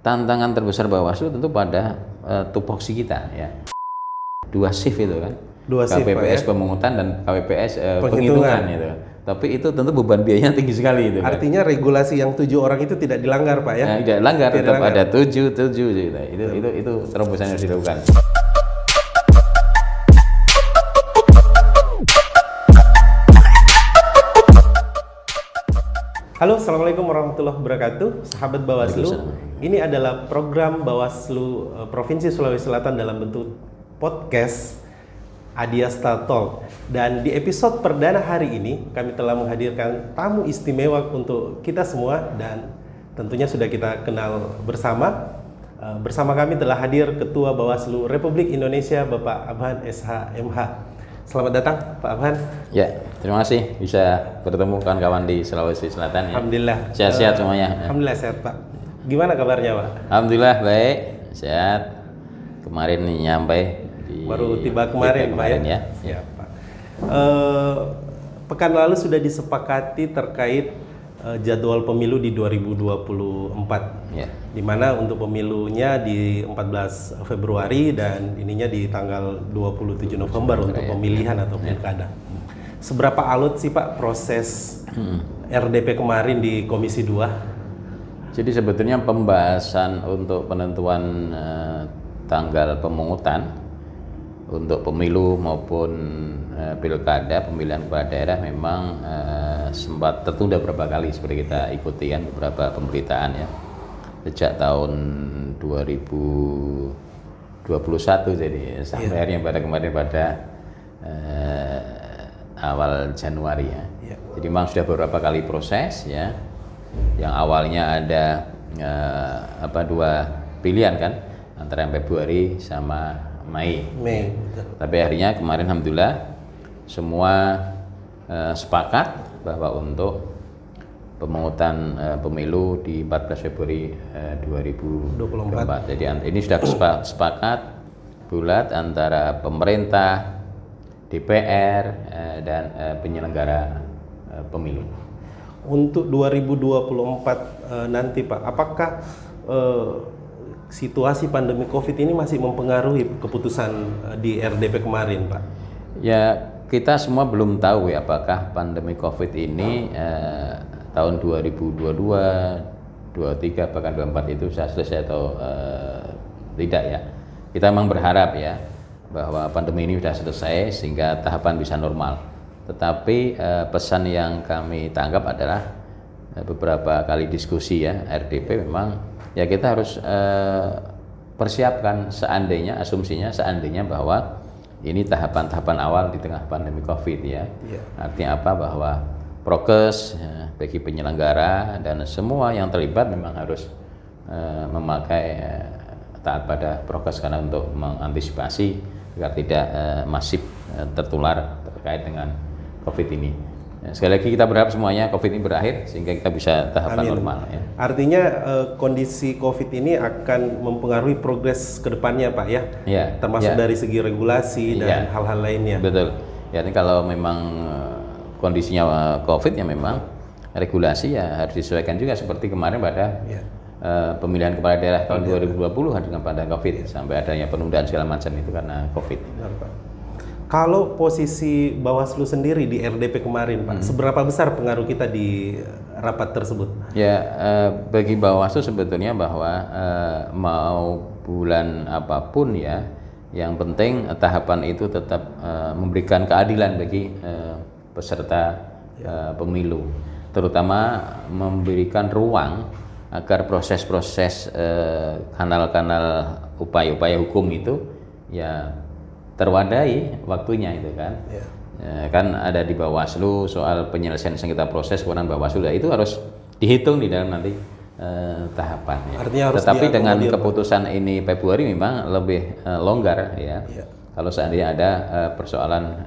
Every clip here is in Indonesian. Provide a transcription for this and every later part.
tantangan terbesar Bawaslu tentu pada tupoksi kita ya. 2 shift itu kan. 2 shift, KPPS pemungutan dan KPPS penghitungan itu. Tapi itu tentu beban biayanya tinggi sekali itu. Artinya regulasi yang 7 orang itu tidak dilanggar Pak ya? Tidak dilanggar, tetap ada 7 gitu. Itu terobosan yang harus dilakukan. Halo, assalamualaikum warahmatullahi wabarakatuh, sahabat Bawaslu. Ini adalah program Bawaslu Provinsi Sulawesi Selatan dalam bentuk podcast Adiasta Talk. Dan di episode perdana hari ini kami telah menghadirkan tamu istimewa untuk kita semua dan tentunya sudah kita kenal bersama. Bersama kami telah hadir Ketua Bawaslu Republik Indonesia Bapak Abhan SH.MH. Selamat datang Pak Abhan. Ya, terima kasih bisa bertemu kawan-kawan di Sulawesi Selatan ya. Alhamdulillah. Sehat-sehat semuanya. Alhamdulillah sehat Pak. Gimana kabarnya Pak? Alhamdulillah baik, sehat. Kemarin nih nyampe Baru tiba kemarin Pak ya? Ya Pak. Pekan lalu sudah disepakati terkait jadwal pemilu di 2024. Ya. Di mana untuk pemilunya di 14 Februari dan ininya di tanggal 27 November untuk pemilihan atau pilkada. Seberapa alot sih Pak proses RDP kemarin di Komisi 2? Jadi sebetulnya pembahasan untuk penentuan tanggal pemungutan untuk pemilu maupun pilkada, pemilihan kepala daerah memang sempat tertunda beberapa kali seperti kita ikuti kan beberapa pemberitaan ya. Sejak tahun 2021 jadi sampai akhirnya pada kemarin pada awal Januari ya. Jadi memang sudah beberapa kali proses ya. Yang awalnya ada 2 pilihan kan antara Februari sama Mei. Tapi akhirnya kemarin alhamdulillah semua sepakat bahwa untuk pemungutan pemilu di 14 Februari 2024. Jadi ini sudah sepakat bulat antara pemerintah, DPR dan penyelenggara pemilu. Untuk 2024 nanti Pak, apakah situasi pandemi COVID ini masih mempengaruhi keputusan di RDP kemarin Pak? Ya, kita semua belum tahu ya apakah pandemi COVID ini tahun 2022, 23 bahkan 24 itu sudah selesai atau tidak ya. Kita memang berharap ya bahwa pandemi ini sudah selesai sehingga tahapan bisa normal. Tetapi pesan yang kami tangkap adalah beberapa kali diskusi ya RDP memang ya kita harus persiapkan seandainya, asumsinya seandainya bahwa ini tahapan-tahapan awal di tengah pandemi COVID ya. Artinya apa? Bahwa prokes bagi penyelenggara dan semua yang terlibat memang harus memakai taat pada prokes karena untuk mengantisipasi agar tidak masif tertular terkait dengan COVID ini. Sekali lagi kita berharap semuanya COVID ini berakhir sehingga kita bisa tahapan normal ya. Artinya kondisi COVID ini akan mempengaruhi progres ke depannya Pak ya? Termasuk dari segi regulasi dan hal-hal lainnya. Betul. Ya, ini kalau memang kondisinya COVID ya memang regulasi ya harus disesuaikan juga seperti kemarin pada pemilihan kepala daerah tahun 2020 dengan pada COVID sampai adanya penundaan segala macam itu karena COVID. Benar, Pak. Kalau posisi Bawaslu sendiri di RDP kemarin Pak, seberapa besar pengaruh kita di rapat tersebut? Ya, bagi Bawaslu sebetulnya bahwa mau bulan apapun ya, yang penting tahapan itu tetap memberikan keadilan bagi peserta pemilu, terutama memberikan ruang agar proses-proses kanal-kanal upaya-upaya hukum itu ya terwadai waktunya itu kan. Kan ada di Bawaslu soal penyelesaian sengketa proses kewenangan Bawaslu itu harus dihitung di dalam nanti tahapan ya. Tetapi dengan keputusan ini Februari memang lebih longgar ya. Kalau seandainya ada persoalan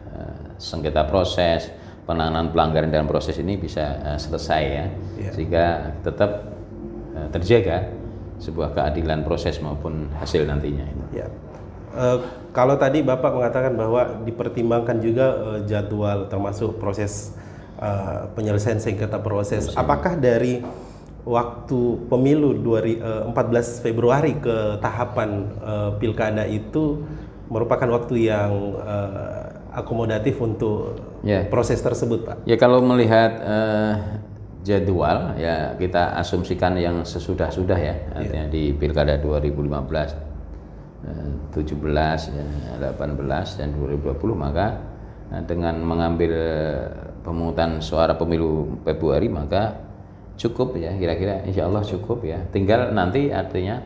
sengketa proses, penanganan pelanggaran dalam proses ini bisa selesai ya. Sehingga tetap terjaga sebuah keadilan proses maupun hasil nantinya itu. Kalau tadi Bapak mengatakan bahwa dipertimbangkan juga jadwal termasuk proses penyelesaian sengketa proses. Apakah dari waktu pemilu 14 Februari ke tahapan pilkada itu merupakan waktu yang akomodatif untuk proses tersebut, Pak? Ya, kalau melihat jadwal ya kita asumsikan yang sesudah-sudah ya, artinya di pilkada 2015, 17, 18 dan 2020, maka dengan mengambil pemungutan suara pemilu Februari maka cukup ya, kira-kira insya Allah cukup ya. Tinggal nanti artinya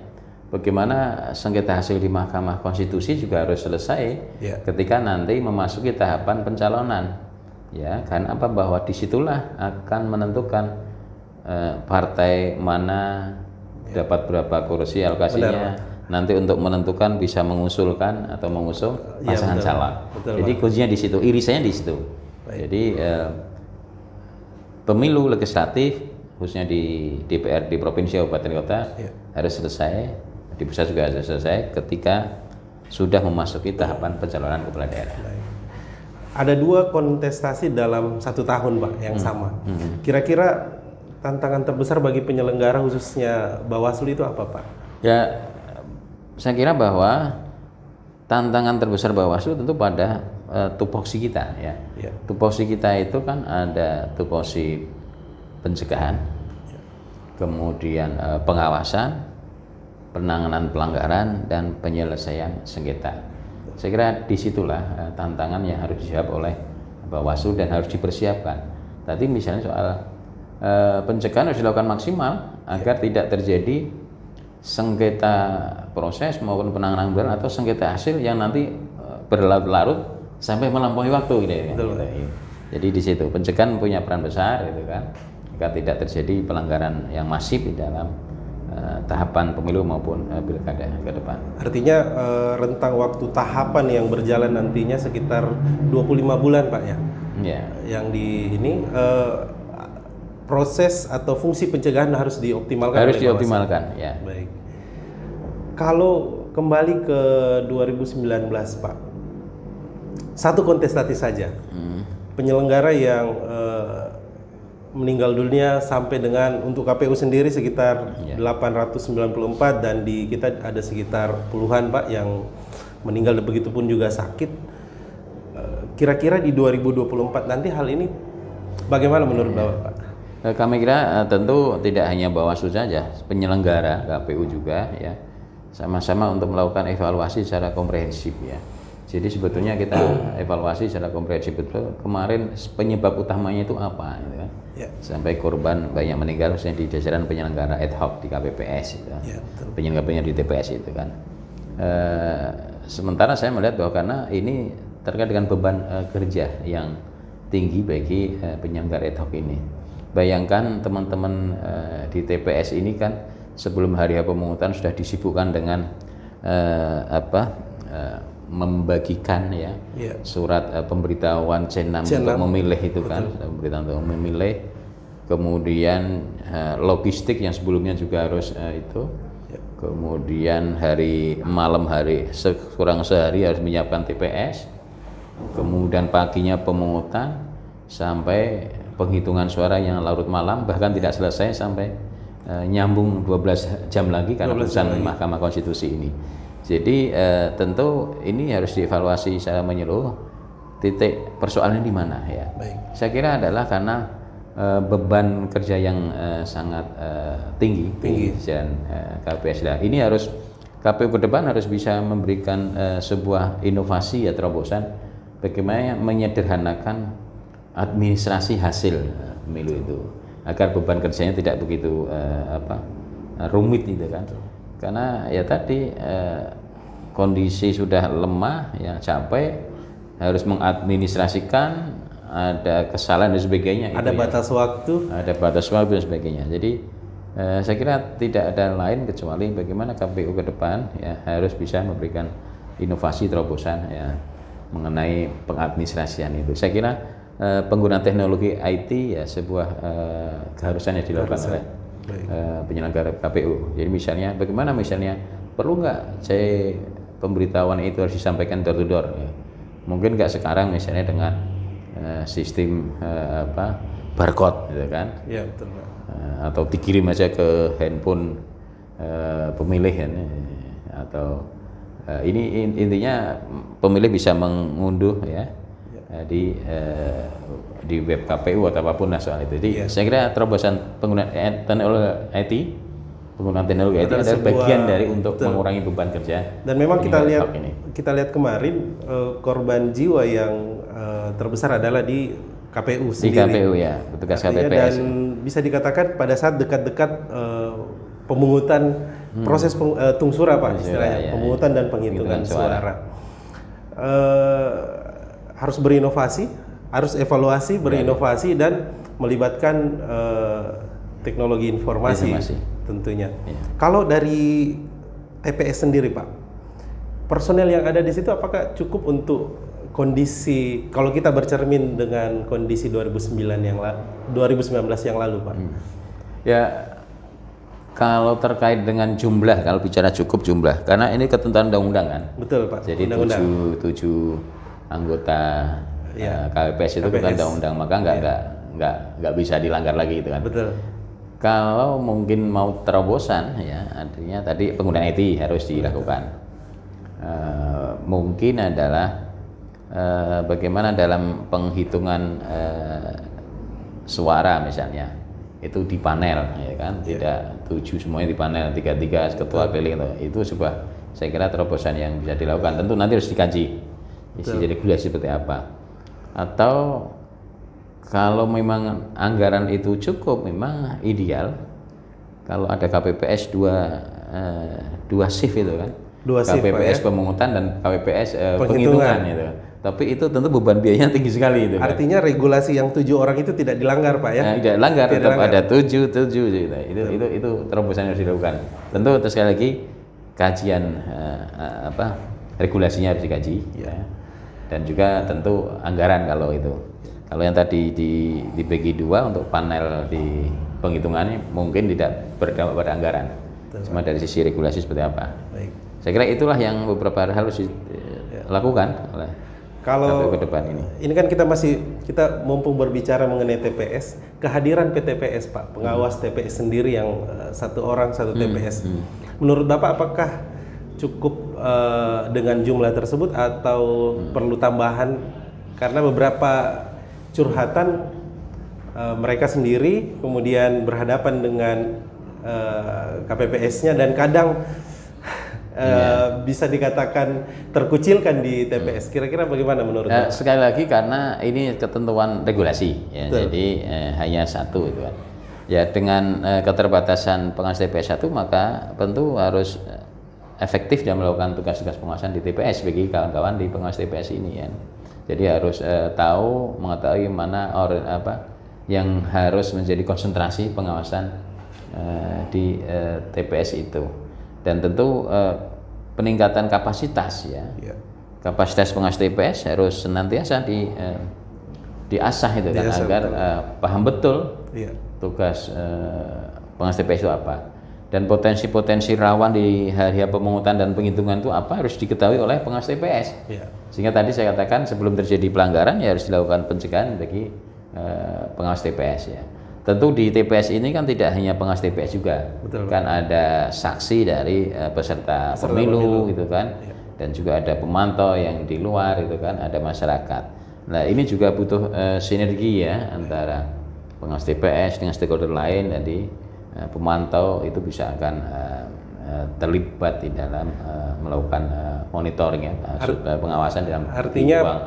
bagaimana sengketa hasil di Mahkamah Konstitusi juga harus selesai ketika nanti memasuki tahapan pencalonan ya, karena apa, bahwa disitulah akan menentukan partai mana dapat berapa kursi alokasinya. Nanti untuk menentukan bisa mengusulkan atau mengusung pasangan calon. Jadi kuncinya di situ, irisannya di situ. Jadi pemilu legislatif khususnya di DPR di provinsi kabupaten kota harus selesai, di pusat juga harus selesai ketika sudah memasuki tahapan pencalonan kepala daerah. Ada 2 kontestasi dalam 1 tahun, Pak, yang sama. Kira-kira tantangan terbesar bagi penyelenggara khususnya Bawaslu itu apa, Pak? Ya, saya kira bahwa tantangan terbesar Bawaslu tentu pada tupoksi kita ya. Tupoksi kita itu kan ada tupoksi pencegahan, kemudian pengawasan, penanganan pelanggaran dan penyelesaian sengketa. Saya kira disitulah tantangan yang harus dijawab oleh Bawaslu dan harus dipersiapkan. Tadi misalnya soal pencegahan harus dilakukan maksimal agar tidak terjadi sengketa proses maupun penanganan pelanggaran atau sengketa hasil yang nanti berlarut-larut sampai melampaui waktu gitu. Jadi di situ pencegahan punya peran besar gitu kan, agar tidak terjadi pelanggaran yang masif di dalam tahapan pemilu maupun pilkada ke depan. Artinya rentang waktu tahapan yang berjalan nantinya sekitar 25 bulan, Pak ya. Yang di ini proses atau fungsi pencegahan harus dioptimalkan. Harus dioptimalkan, ya. Baik. Kalau kembali ke 2019, Pak, satu kontestasi saja, penyelenggara yang meninggal dunia sampai dengan untuk KPU sendiri sekitar 894 dan di kita ada sekitar puluhan, Pak, yang meninggal, begitu pun juga sakit. Kira-kira di 2024 nanti hal ini bagaimana menurut Bapak, Pak? Kami kira tentu tidak hanya Bawaslu saja, penyelenggara KPU juga ya, sama-sama untuk melakukan evaluasi secara komprehensif ya. Jadi sebetulnya kita evaluasi secara komprehensif betul kemarin penyebab utamanya itu apa gitu kan. Sampai korban banyak meninggal misalnya di jajaran penyelenggara ad hoc di KPPS gitu. Penyelenggara di TPS itu kan. Sementara saya melihat bahwa karena ini terkait dengan beban kerja yang tinggi bagi penyelenggara ad hoc ini. Bayangkan teman-teman di TPS ini kan sebelum hari pemungutan sudah disibukkan dengan membagikan ya surat pemberitahuan C6 untuk memilih itu kan, pemberitahuan untuk memilih, kemudian logistik yang sebelumnya juga harus itu, kemudian malam hari kurang sehari harus menyiapkan TPS, kemudian paginya pemungutan sampai penghitungan suara yang larut malam, bahkan tidak selesai sampai nyambung 12 jam lagi karena putusan Mahkamah Konstitusi ini. Jadi tentu ini harus dievaluasi secara menyeluruh, titik persoalannya di mana ya. Saya kira adalah karena beban kerja yang sangat tinggi dan KPS. Ini harus KPU ke depan harus bisa memberikan sebuah inovasi ya, terobosan bagaimana menyederhanakan administrasi hasil pemilu itu agar beban kerjanya tidak begitu rumit gitu kan. Karena ya tadi kondisi sudah lemah ya, capek, harus mengadministrasikan, ada kesalahan dan sebagainya, ada batas waktu, dan sebagainya. Jadi saya kira tidak ada lain kecuali bagaimana KPU ke depan ya harus bisa memberikan inovasi terobosan ya mengenai pengadministrasian itu. Saya kira penggunaan teknologi IT ya sebuah keharusan yang dilakukan oleh penyelenggara KPU. Jadi misalnya bagaimana perlu nggak pemberitahuan itu harus disampaikan door to door ya. Mungkin nggak sekarang misalnya dengan sistem barcode gitu kan. Iya, betul, Pak. atau dikirim aja ke handphone pemilih ya, atau ini intinya pemilih bisa mengunduh ya di web KPU atau apapun lah soal itu. Jadi saya kira terobosan penggunaan teknologi IT adalah bagian dari untuk mengurangi beban kerja. Dan memang kita lihat kemarin korban jiwa yang terbesar adalah di KPU sendiri. Di KPU ya, petugas KPPS. Dan bisa dikatakan pada saat dekat-dekat pemungutan proses tungsura Pak istilahnya, pemungutan dan penghitungan suara. Harus berinovasi, harus evaluasi, berinovasi dan melibatkan teknologi informasi. Tentunya. Kalau dari TPS sendiri Pak, personel yang ada di situ apakah cukup untuk kondisi, kalau kita bercermin dengan kondisi 2019 yang lalu Pak? Ya, kalau terkait dengan jumlah, kalau bicara cukup jumlah, karena ini ketentuan undang-undang kan. Betul Pak. Jadi 7 anggota KPPS itu kan undang-undang, maka nggak bisa dilanggar lagi gitu kan. Betul. Kalau mungkin mau terobosan ya, artinya tadi penggunaan IT harus dilakukan. Mungkin adalah bagaimana dalam penghitungan suara misalnya itu di panel ya kan, tidak 7 semuanya di panel, 3 ketua keliling itu sebuah, saya kira terobosan yang bisa dilakukan. Tentu nanti harus dikaji isi regulasi seperti apa, atau kalau memang anggaran itu cukup, memang ideal kalau ada KPPS dua shift itu kan, KPPS pemungutan dan KPPS penghitungan itu. Tapi itu tentu beban biayanya tinggi sekali itu. Artinya kan? Regulasi yang 7 orang itu tidak dilanggar Pak ya? Tidak dilanggar, tetap ada 7 gitu. Itu terobosan yang harus dilakukan. Tentu sekali lagi kajian regulasinya harus dikaji ya. Dan juga tentu anggaran kalau itu. Kalau yang tadi dibagi 2 untuk panel di penghitungannya mungkin tidak berdampak pada anggaran. Cuma dari sisi regulasi seperti apa. Baik. Saya kira itulah yang beberapa hal harus dilakukan oleh kalau ke depan ini kan kita mumpung berbicara mengenai TPS, kehadiran PTPS Pak, pengawas TPS sendiri yang 1 orang 1 TPS. Menurut Bapak apakah cukup dengan jumlah tersebut atau perlu tambahan? Karena beberapa curhatan mereka sendiri kemudian berhadapan dengan KPPS-nya dan kadang bisa dikatakan terkucilkan di TPS. Kira-kira bagaimana menurut Bapak? Sekali lagi karena ini ketentuan regulasi ya, jadi hanya 1 itu kan. Ya dengan keterbatasan pengawas TPS 1 maka tentu harus efektif dalam melakukan tugas-tugas pengawasan di TPS bagi kawan-kawan di pengawas TPS ini ya. Jadi harus mengetahui mana yang harus menjadi konsentrasi pengawasan di TPS itu. Dan tentu peningkatan kapasitas ya. Kapasitas pengawas TPS harus senantiasa diasah itu kan, agar paham betul tugas pengawas TPS itu apa. Dan potensi-potensi rawan di hari pemungutan dan penghitungan itu apa harus diketahui oleh pengawas TPS. Sehingga tadi saya katakan sebelum terjadi pelanggaran ya harus dilakukan pencegahan bagi pengawas TPS ya. Tentu di TPS ini kan tidak hanya pengawas TPS juga. Betul. Kan ada saksi dari peserta pemilu gitu kan. Dan juga ada pemantau yang di luar gitu kan, ada masyarakat. Nah, ini juga butuh sinergi ya antara pengawas TPS dengan stakeholder lain. Jadi pemantau itu bisa akan terlibat di dalam melakukan monitoring ya, pengawasan dalam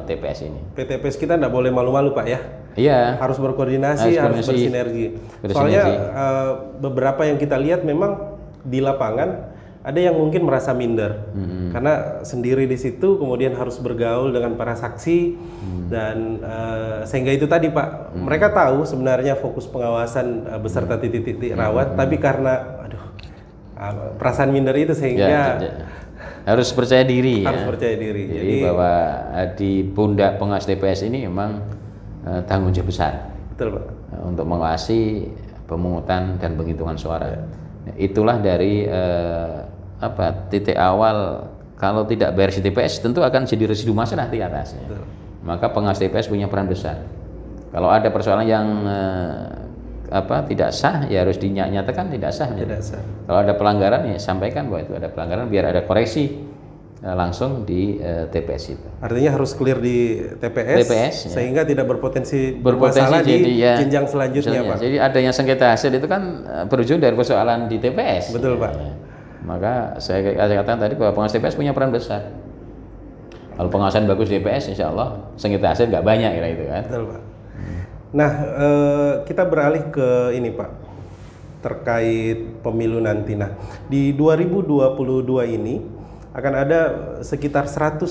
TPS ini. PTPS kita tidak boleh malu-malu Pak ya. Iya. Harus berkoordinasi, harus bersinergi. Soalnya beberapa yang kita lihat memang di lapangan ada yang mungkin merasa minder karena sendiri di situ, kemudian harus bergaul dengan para saksi dan sehingga itu tadi Pak, mereka tahu sebenarnya fokus pengawasan beserta titik-titik rawat, tapi karena perasaan minder itu sehingga harus percaya diri. Harus percaya diri. Jadi bahwa di pundak pengawas TPS ini memang tanggung jawab besar. Betul Pak. Untuk mengawasi pemungutan dan penghitungan suara. Itulah dari titik awal. Kalau tidak beres di TPS tentu akan jadi residu masalah di atasnya. Maka pengawas TPS punya peran besar. Kalau ada persoalan yang tidak sah, ya harus dinyatakan tidak sah. Tidak sah. Kalau ada pelanggaran, ya sampaikan bahwa itu ada pelanggaran, biar ada koreksi langsung di TPS itu. Artinya harus clear di TPS, sehingga tidak berpotensi bermasalah di jenjang selanjutnya, Pak. Jadi adanya sengketa hasil itu kan berujung dari persoalan di TPS. Betul, Pak. Maka saya katakan tadi bahwa pengawas TPS punya peran besar. Kalau pengawasan bagus di TPS, insya Allah sengketa hasil nggak banyak, kira itu kan. Betul, Pak. Nah, kita beralih ke ini, Pak, terkait pemilu nanti. Nah, di 2022 ini akan ada sekitar 101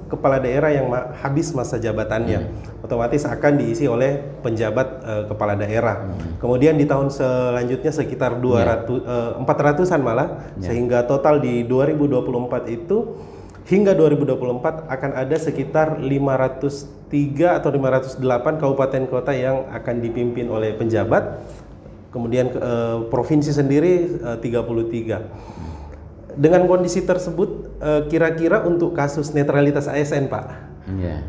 kepala daerah yang habis masa jabatannya. Otomatis akan diisi oleh penjabat kepala daerah. Kemudian di tahun selanjutnya sekitar 400-an malah, sehingga total di 2024 itu hingga 2024 akan ada sekitar 503 atau 508 kabupaten kota yang akan dipimpin oleh penjabat. Kemudian provinsi sendiri 33. Dengan kondisi tersebut, kira-kira untuk kasus netralitas ASN, Pak,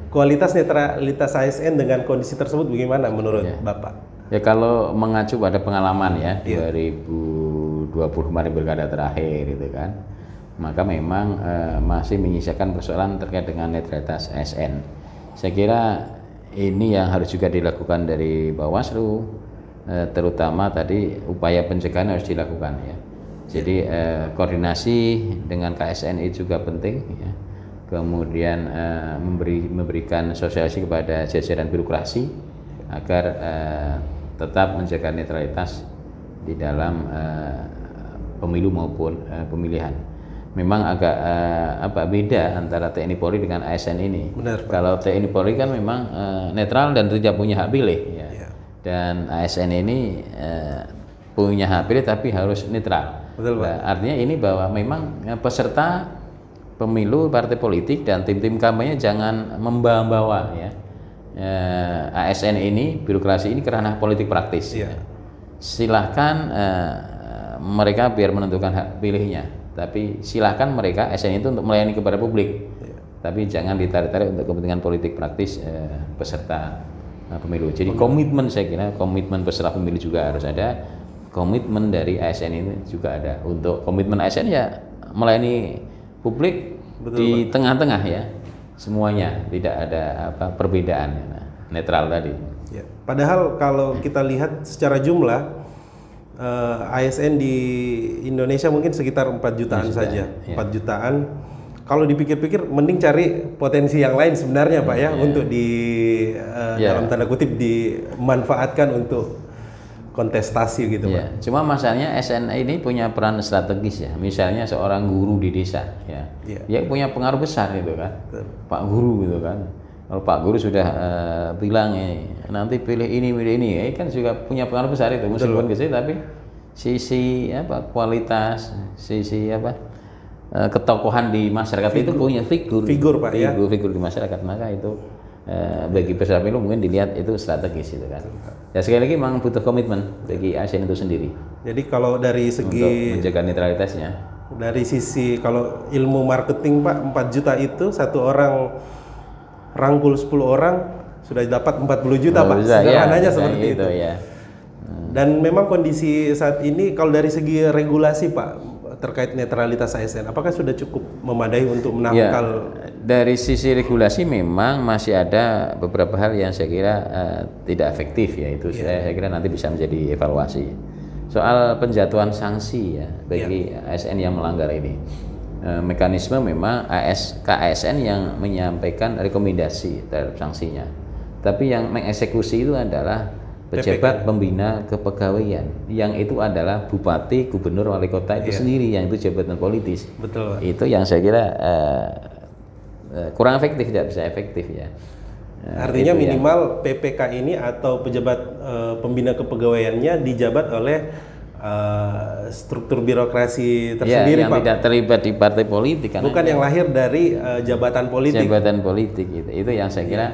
kualitas netralitas ASN dengan kondisi tersebut bagaimana menurut Bapak? Ya, kalau mengacu pada pengalaman 2020 kemarin pilkada terakhir itu kan, maka memang masih menyisakan persoalan terkait dengan netralitas ASN. Saya kira ini yang harus juga dilakukan dari Bawaslu, terutama tadi upaya pencegahan harus dilakukan ya. Jadi koordinasi dengan KSNI juga penting ya. Kemudian memberikan sosialisasi kepada jajaran birokrasi agar tetap menjaga netralitas di dalam pemilu maupun pemilihan. Memang agak beda antara TNI Polri dengan ASN ini. Benar, Pak. Kalau TNI Polri kan memang netral dan tidak punya hak pilih ya. Dan ASN ini punya hak pilih tapi harus netral. Betul, Pak. Nah, artinya ini bahwa memang peserta pemilu partai politik dan tim-tim kampanye jangan membawa-bawa ya ASN ini, birokrasi ini ke ranah politik praktis. Silahkan mereka biar menentukan hak pilihnya, tapi silahkan mereka ASN itu untuk melayani kepada publik, tapi jangan ditarik-tarik untuk kepentingan politik praktis peserta pemilu. Jadi komitmen, saya kira komitmen peserta pemilu juga harus ada. Komitmen dari ASN ini juga ada. Untuk komitmen ASN ya melayani publik. Betul, di tengah-tengah ya, semuanya tidak ada perbedaan, netral tadi. Ya. Padahal kalau kita lihat secara jumlah ASN di Indonesia mungkin sekitar 4 jutaan saja, 4 jutaan. Kalau dipikir-pikir, mending cari potensi yang lain sebenarnya, Pak ya, untuk dalam tanda kutip dimanfaatkan untuk kontestasi gitu, Pak. Cuma masalahnya ASN ini punya peran strategis ya. Misalnya seorang guru di desa ya. Dia punya pengaruh besar gitu kan. Pak Guru gitu kan. Kalau Pak Guru sudah bilang nanti pilih ini kan juga punya pengaruh besar itu. Meskipun kecil tapi sisi kualitas, sisi ketokohan di masyarakat itu punya figur Pak ya. Figur di masyarakat, maka itu bagi peserta pemilu mungkin dilihat itu strategis itu kan. Ya sekali lagi memang butuh komitmen bagi ASN itu sendiri. Jadi kalau dari segi untuk menjaga netralitasnya. Dari sisi kalau ilmu marketing, Pak, 4 juta itu satu orang rangkul 10 orang sudah dapat 40 juta, Pak. Sederhananya seperti itu. Ya. Dan memang kondisi saat ini kalau dari segi regulasi, Pak, terkait netralitas ASN, apakah sudah cukup memadai untuk menangkal? Dari sisi regulasi memang masih ada beberapa hal yang saya kira tidak efektif ya, itu saya kira nanti bisa menjadi evaluasi. Soal penjatuhan sanksi ya bagi ASN yang melanggar ini, mekanisme memang KASN yang menyampaikan rekomendasi terhadap sanksinya, tapi yang mengeksekusi itu adalah pejabat pembina kepegawaian, yang itu adalah bupati, gubernur, wali kota itu sendiri, yang itu jabatan politis. Betul, Pak. Itu yang saya kira kurang efektif, tidak bisa efektif ya. Artinya minimal PPK ini atau pejabat pembina kepegawaiannya dijabat oleh struktur birokrasi tersendiri, yang Pak. Tidak terlibat di partai politik, bukan yang lahir dari jabatan politik. Jabatan politik itu yang saya kira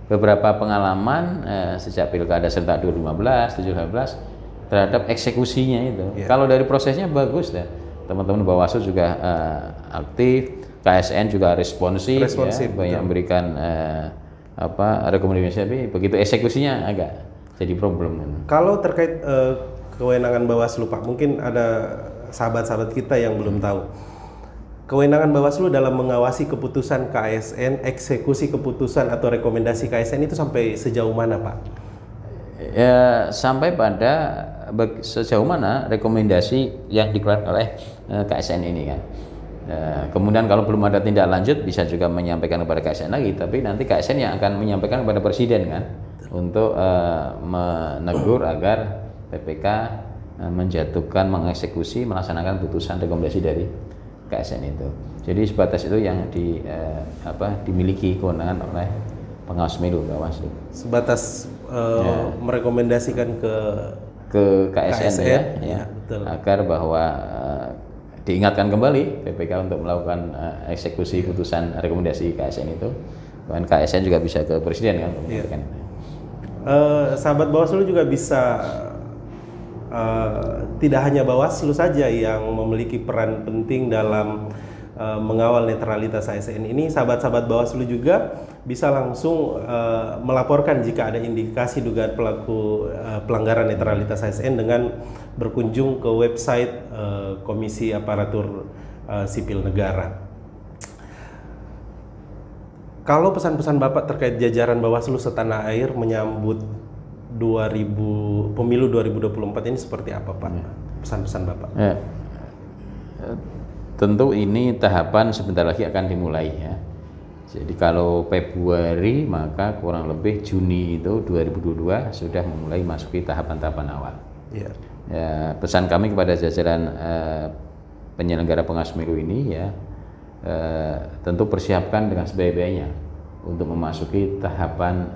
beberapa pengalaman sejak pilkada serentak 2015, 2017 terhadap eksekusinya itu. Kalau dari prosesnya bagus deh. Teman-teman Bawaslu juga aktif, KSN juga responsif. Ya, banyak memberikan rekomendasi, tapi begitu eksekusinya agak jadi problem kan. Kalau terkait kewenangan Bawaslu Pak, mungkin ada sahabat-sahabat kita yang belum tahu. Kewenangan Bawaslu dalam mengawasi keputusan KASN, eksekusi keputusan atau rekomendasi KASN itu sampai sejauh mana Pak? Ya, sampai pada sejauh mana rekomendasi yang dikeluarkan oleh KASN ini kan. Kemudian kalau belum ada tindak lanjut bisa juga menyampaikan kepada KASN lagi, tapi nanti KASN yang akan menyampaikan kepada Presiden kan untuk menegur agar PPK menjatuhkan, mengeksekusi, melaksanakan putusan rekomendasi dari KASN itu. Jadi sebatas itu yang dimiliki kewenangan oleh pengawas pemilu Bawaslu. Sebatas merekomendasikan ke KASN ya, betul. Agar bahwa diingatkan kembali PPK untuk melakukan eksekusi putusan rekomendasi KASN itu. Dan KASN juga bisa ke Presiden kan. Sahabat Bawaslu juga bisa tidak hanya Bawaslu saja yang memiliki peran penting dalam mengawal netralitas ASN ini. Sahabat-sahabat Bawaslu juga bisa langsung melaporkan jika ada indikasi dugaan pelaku pelanggaran netralitas ASN dengan berkunjung ke website Komisi Aparatur Sipil Negara. Kalau pesan-pesan Bapak terkait jajaran Bawaslu setanah air menyambut pemilu 2024 ini seperti apa Pak? Pesan-pesan Bapak? Tentu ini tahapan sebentar lagi akan dimulai ya. Jadi kalau Februari maka kurang lebih Juni itu 2022 sudah memulai masuki tahapan-tahapan awal. Ya. Ya, pesan kami kepada jajaran penyelenggara pengawas pemilu ini ya, tentu persiapkan dengan sebaik-baiknya untuk memasuki tahapan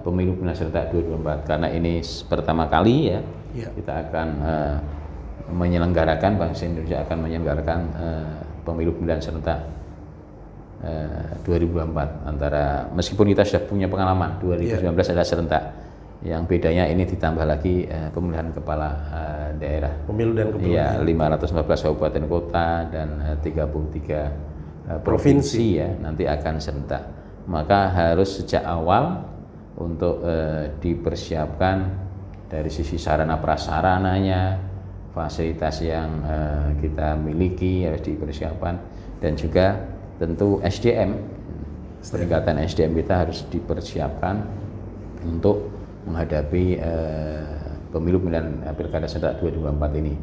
pemilu pilihan serentak 2024 karena ini pertama kali ya, kita akan menyelenggarakan, Bangsa Indonesia akan menyelenggarakan pemilu pilihan serentak 2024 antara, meskipun kita sudah punya pengalaman 2019 adalah serentak, yang bedanya ini ditambah lagi pemilihan kepala daerah, pemilu dan kepemilihan, ya 514 kabupaten kota dan 33 provinsi ya nanti akan serentak. Maka harus sejak awal untuk dipersiapkan dari sisi sarana prasarananya, fasilitas yang kita miliki harus dipersiapkan, dan juga tentu SDM, peningkatan SDM kita harus dipersiapkan untuk menghadapi pemilu pemilihan pilkada serentak 2024 ini.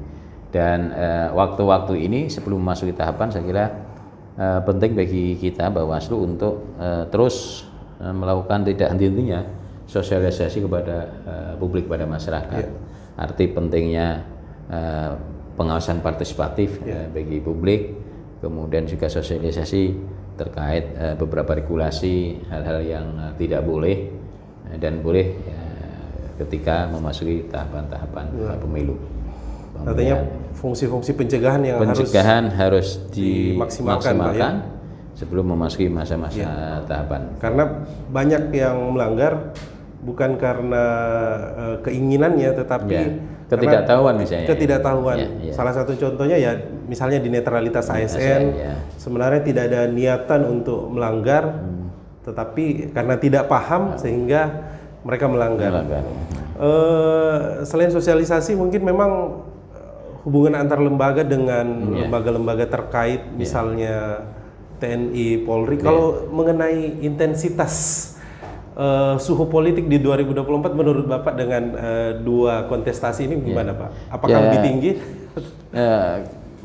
Dan waktu-waktu ini sebelum memasuki tahapan saya kira penting bagi kita Bawaslu untuk terus melakukan tidak henti-hentinya sosialisasi kepada publik, pada masyarakat. Arti pentingnya pengawasan partisipatif bagi publik, kemudian juga sosialisasi terkait beberapa regulasi, hal-hal yang tidak boleh dan boleh ketika memasuki tahapan-tahapan pemilu. Artinya fungsi-fungsi pencegahan yang harus dimaksimalkan sebelum memasuki masa-masa tahapan. Karena banyak yang melanggar bukan karena keinginannya, tetapi ketidaktahuan misalnya. Ketidaktahuan. Salah satu contohnya ya misalnya di netralitas ASN, sebenarnya tidak ada niatan untuk melanggar, tetapi karena tidak paham sehingga mereka melanggar. Selain sosialisasi, mungkin memang hubungan antar lembaga dengan lembaga-lembaga terkait, misalnya TNI, Polri. Kalau mengenai intensitas suhu politik di 2024 menurut Bapak dengan dua kontestasi ini gimana Pak? Apakah lebih tinggi?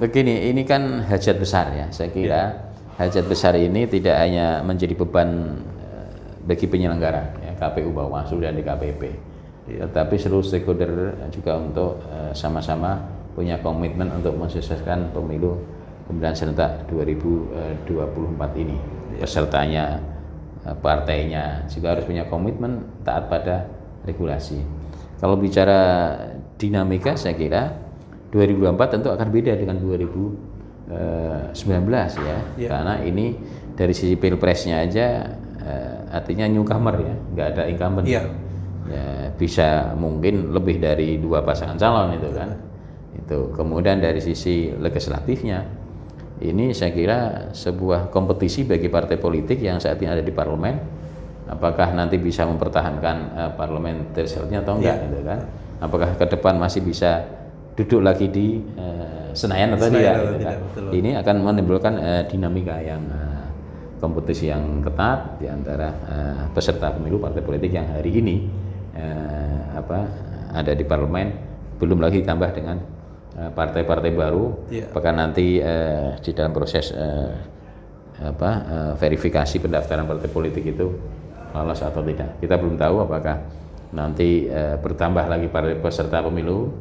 Begini, ini kan hajat besar ya. Saya kira hajat besar ini tidak hanya menjadi beban bagi penyelenggara ya, KPU, Bawaslu dan DKPP, tetapi seluruh stakeholder juga untuk sama-sama punya komitmen untuk mensukseskan pemilu pemilihan serentak 2024 ini. Pesertanya, partainya juga harus punya komitmen taat pada regulasi. Kalau bicara dinamika, saya kira 2024 tentu akan beda dengan 2019 ya, karena ini dari sisi pilpresnya aja artinya newcomer ya, nggak ada incumbent. Ya, bisa mungkin lebih dari 2 pasangan calon itu kan. Itu kemudian dari sisi legislatifnya, ini saya kira sebuah kompetisi bagi partai politik yang saat ini ada di parlemen apakah nanti bisa mempertahankan parliamentariannya atau enggak, gitu kan? Apakah ke depan masih bisa duduk lagi di Senayan atau tidak, gitu kan? Ini akan menimbulkan dinamika yang kompetisi yang ketat di antara peserta pemilu partai politik yang hari ini ada di parlemen, belum lagi tambah dengan partai-partai baru. Apakah nanti di dalam proses verifikasi pendaftaran partai politik itu lolos atau tidak, kita belum tahu. Apakah nanti bertambah lagi partai peserta pemilu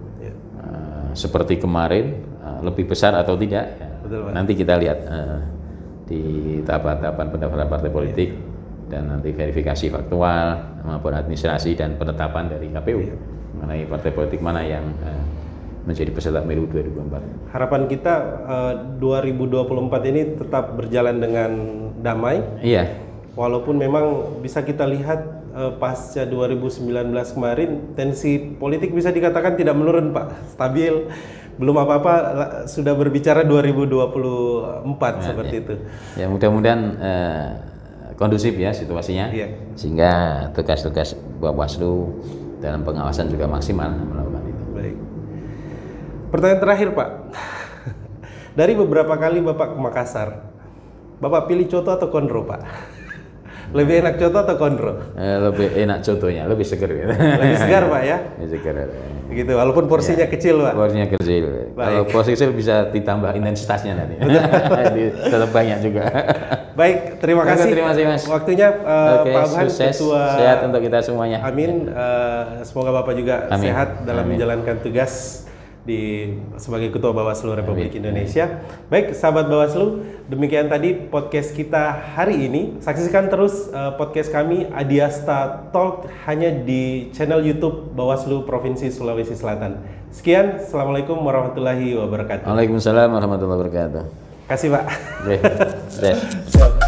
seperti kemarin, lebih besar atau tidak, ya. Betul, Pak. Nanti kita lihat di tahapan-tahapan pendaftaran partai politik dan nanti verifikasi faktual maupun administrasi dan penetapan dari KPU mengenai partai politik mana yang menjadi peserta pemilu 2024. Harapan kita 2024 ini tetap berjalan dengan damai. Iya. Walaupun memang bisa kita lihat pasca 2019 kemarin tensi politik bisa dikatakan tidak menurun, Pak, stabil. Belum apa-apa sudah berbicara 2024 seperti itu. Ya, mudah-mudahan kondusif ya situasinya, sehingga tugas-tugas Bawaslu dalam pengawasan juga maksimal melakukan itu. Baik. Pertanyaan terakhir, Pak. Dari beberapa kali Bapak ke Makassar, Bapak pilih coto atau kondro, Pak? Lebih enak coto atau kondro? Lebih enak cotonya, lebih segar. Gitu. Lebih segar, Pak, ya? Lebih segar. Gitu, walaupun porsinya kecil, Pak. Porsinya kecil. Kalau porsi kecil bisa ditambah intensitasnya nanti. Tetap banyak juga. Baik, terima kasih. Terima kasih, Mas. Waktunya Pak Abhan, Ketua. Sehat untuk kita semuanya. Amin. Semoga Bapak juga sehat dalam menjalankan tugas sebagai Ketua Bawaslu Republik Indonesia. Baik, sahabat Bawaslu, demikian tadi podcast kita hari ini. Saksikan terus podcast kami Adiasta Talk hanya di channel YouTube Bawaslu Provinsi Sulawesi Selatan. Sekian, Assalamualaikum warahmatullahi wabarakatuh. Waalaikumsalam warahmatullahi wabarakatuh. Kasih, Pak. Oke.